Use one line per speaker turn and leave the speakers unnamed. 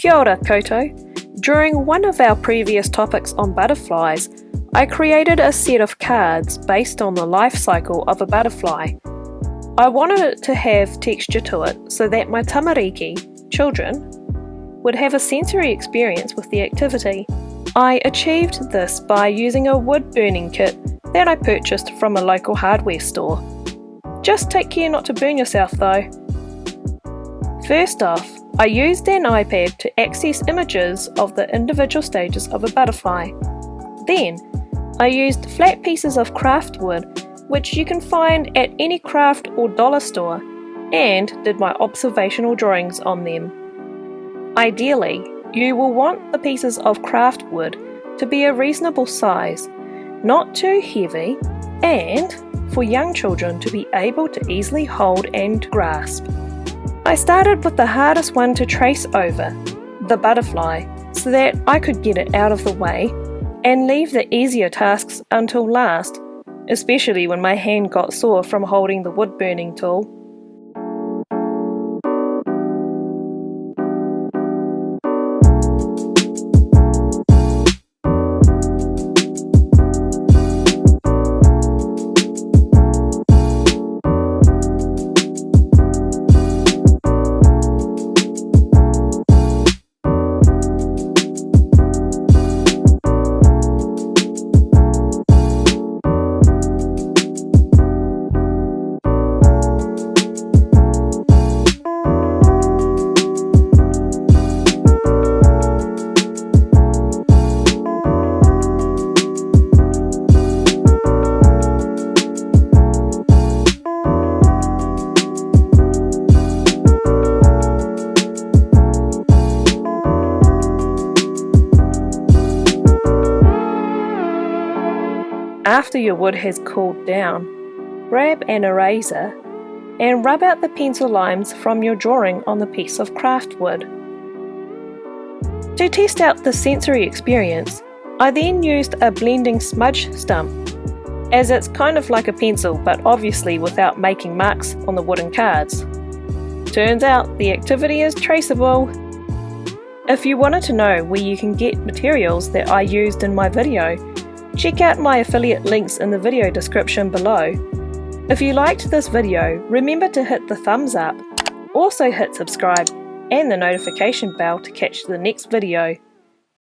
Kia ora koutou. During one of our previous topics on butterflies, I created a set of cards based on the life cycle of a butterfly. I wanted it to have texture to it so that my tamariki, children, would have a sensory experience with the activity. I achieved this by using a wood burning kit that I purchased from a local hardware store. Just take care not to burn yourself though. First off, I used an iPad to access images of the individual stages of a butterfly. Then, I used flat pieces of craft wood, which you can find at any craft or dollar store, and did my observational drawings on them. Ideally, you will want the pieces of craft wood to be a reasonable size, not too heavy, and for young children to be able to easily hold and grasp. I started with the hardest one to trace over, the butterfly, so that I could get it out of the way and leave the easier tasks until last, especially when my hand got sore from holding the wood burning tool. After your wood has cooled down, grab an eraser and rub out the pencil lines from your drawing on the piece of craft wood. To test out the sensory experience, I then used a blending smudge stump, as it's kind of like a pencil but obviously without making marks on the wooden cards. Turns out the activity is traceable. If you wanted to know where you can get materials that I used in my video, check out my affiliate links in the video description below. If you liked this video, remember to hit the thumbs up. Also hit subscribe and the notification bell to catch the next video.